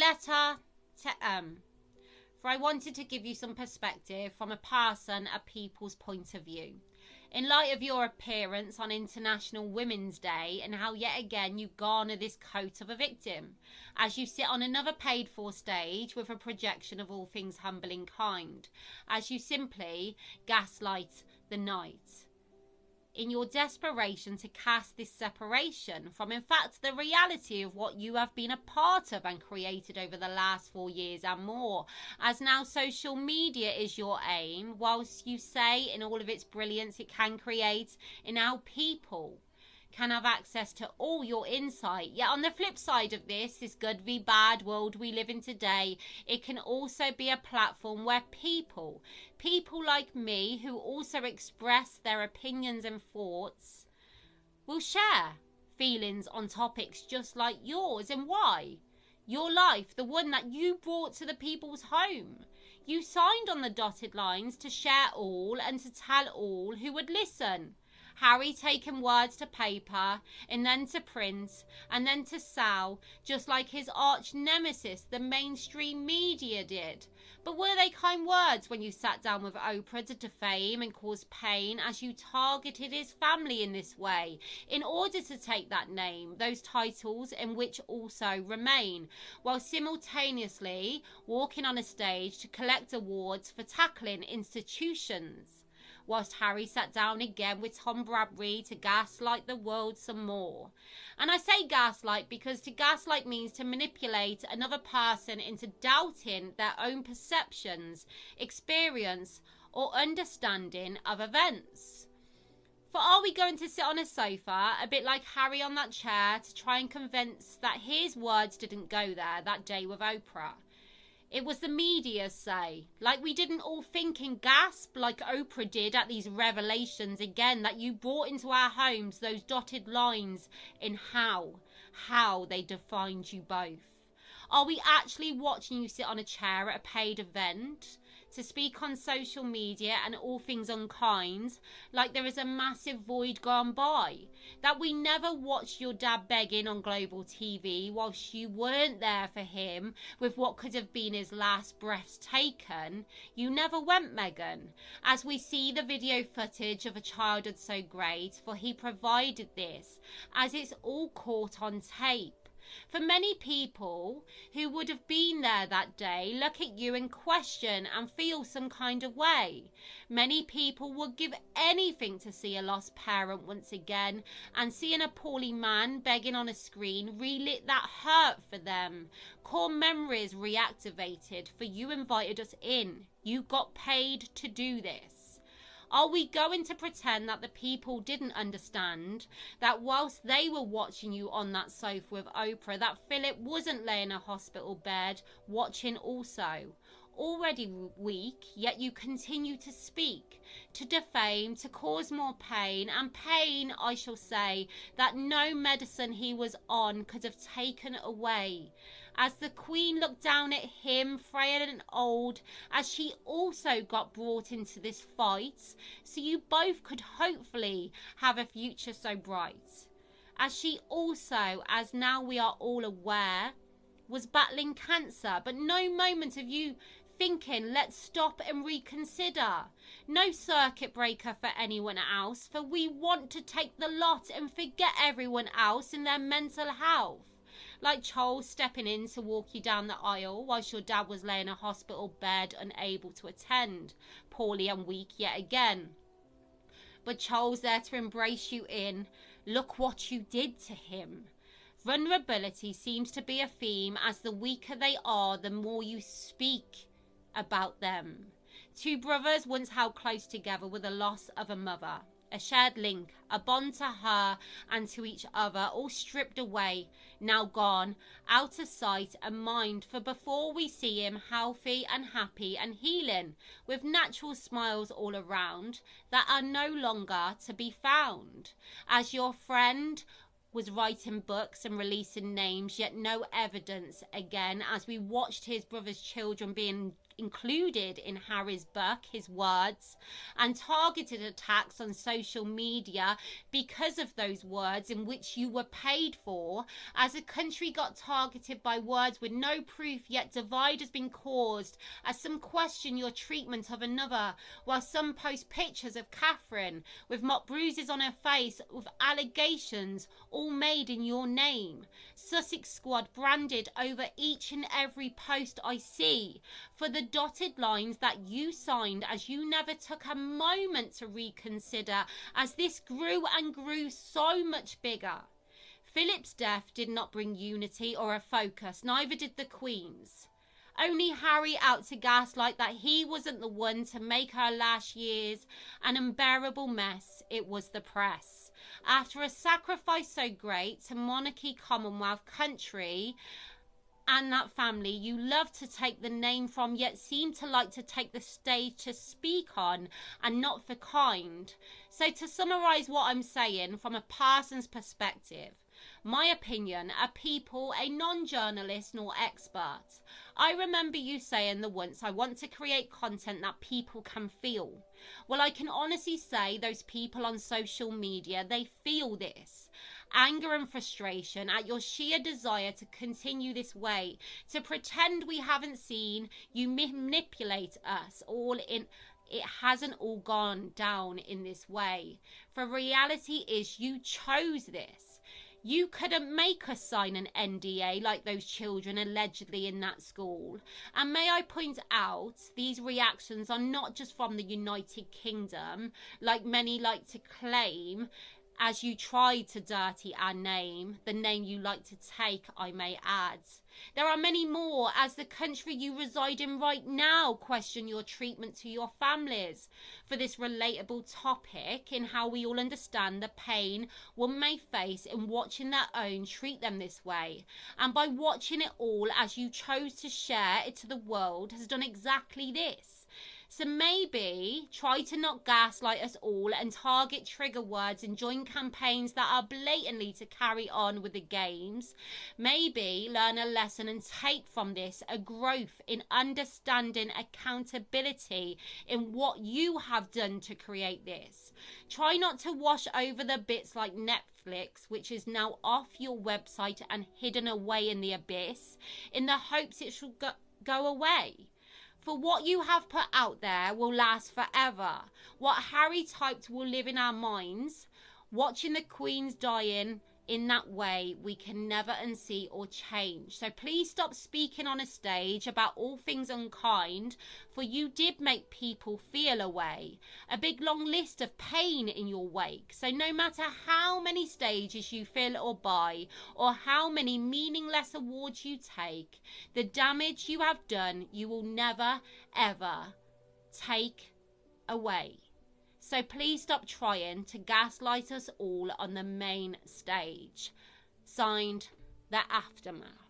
letter to for I wanted to give you some perspective from a person, a people's point of view. In light of your appearance on International Women's Day and how yet again you garner this coat of a victim, as you sit on another paid for stage with a projection of all things humble and kind, as you simply gaslight the night. In your desperation to cast this separation from, in fact, the reality of what you have been a part of and created over the last 4 years and more, as now social media is your aim, whilst you say in all of its brilliance it can create, in how people can have access to all your insight. Yet on the flip side of this good v bad world we live in today, it can also be a platform where people like me, who also express their opinions and thoughts, will share feelings on topics just like yours. And why? Your life, the one that you brought to the people's home. You signed on the dotted lines to share all and to tell all who would listen. Harry taking words to paper and then to print and then to sell, just like his arch nemesis, the mainstream media, did. But were they kind words when you sat down with Oprah to defame and cause pain, as you targeted his family in this way in order to take that name, those titles, in which also remain, while simultaneously walking on a stage to collect awards for tackling institutions? Whilst Harry sat down again with Tom Bradbury to gaslight the world some more. And I say gaslight because to gaslight means to manipulate another person into doubting their own perceptions, experience, or understanding of events. For are we going to sit on a sofa, a bit like Harry on that chair, to try and convince that his words didn't go there that day with Oprah? It was the media say, like we didn't all think and gasp like Oprah did at these revelations again, that you brought into our homes those dotted lines in how they defined you both. Are we actually watching you sit on a chair at a paid event to speak on social media and all things unkind, like there is a massive void gone by? That we never watched your dad begging on global TV whilst you weren't there for him with what could have been his last breaths taken? You never went, Meghan, as we see the video footage of A Childhood So Great, for he provided this, as it's all caught on tape. For many people who would have been there that day look at you and question and feel some kind of way. Many people would give anything to see a lost parent once again, and seeing a poorly man begging on a screen relit that hurt for them. Core memories reactivated, for you invited us in. You got paid to do this. Are we going to pretend that the people didn't understand that whilst they were watching you on that sofa with Oprah, that Philip wasn't laying in a hospital bed watching also? Already weak, yet you continue to speak, to defame, to cause more pain, and pain, I shall say, that no medicine he was on could have taken away. As the Queen looked down at him, frail and old, as she also got brought into this fight, so you both could hopefully have a future so bright. As she also, as now we are all aware, was battling cancer, but no moment of you thinking, let's stop and reconsider. No circuit breaker for anyone else, for we want to take the lot and forget everyone else in their mental health. Like Charles stepping in to walk you down the aisle whilst your dad was laying in a hospital bed unable to attend, poorly and weak yet again. But Charles there to embrace you in, look what you did to him. Vulnerability seems to be a theme, as the weaker they are, the more you speak about them. Two brothers once held close together with the loss of a mother. A shared link, a bond to her and to each other, all stripped away, now gone, out of sight and mind, for before we see him healthy and happy and healing, with natural smiles all around, that are no longer to be found. As your friend was writing books and releasing names, yet no evidence again, as we watched his brother's children being included in Harry's book, his words, and targeted attacks on social media because of those words in which you were paid for. As a country got targeted by words with no proof, yet divide has been caused as some question your treatment of another, while some post pictures of Catherine with mock bruises on her face with allegations all made in your name. Sussex Squad branded over each and every post I see for the dotted lines that you signed, as you never took a moment to reconsider as this grew and grew so much bigger. Philip's death did not bring unity or a focus, neither did the Queen's. Only Harry out to gaslight that he wasn't the one to make her last years an unbearable mess. It was the press. After a sacrifice so great to monarchy, Commonwealth, country, and that family you love to take the name from, yet seem to like to take the stage to speak on and not for kind. So to summarise what I'm saying from a parson's perspective, my opinion, a people, a non-journalist nor expert. I remember you saying the once, I want to create content that people can feel. Well, I can honestly say those people on social media, they feel this. Anger and frustration at your sheer desire to continue this way, to pretend we haven't seen, you manipulate us all in. It hasn't all gone down in this way. For reality is you chose this. You couldn't make us sign an NDA like those children allegedly in that school. And may I point out, these reactions are not just from the United Kingdom, like many like to claim, as you tried to dirty our name, the name you like to take, I may add. There are many more, as the country you reside in right now question your treatment to your families for this relatable topic, in how we all understand the pain one may face in watching their own treat them this way. And by watching it all, as you chose to share it to the world, has done exactly this. So maybe try to not gaslight us all and target trigger words and join campaigns that are blatantly to carry on with the games. Maybe learn a lesson and take from this a growth in understanding accountability in what you have done to create this. Try not to wash over the bits like Netflix, which is now off your website and hidden away in the abyss, in the hopes it should go away. For what you have put out there will last forever. What Harry typed will live in our minds. Watching the Queen's dying in that way, we can never unsee or change. So please stop speaking on a stage about all things unkind, for you did make people feel a way. A big long list of pain in your wake. So no matter how many stages you fill or buy, or how many meaningless awards you take, the damage you have done, you will never, ever take away. So please stop trying to gaslight us all on the main stage. Signed, The Aftermath.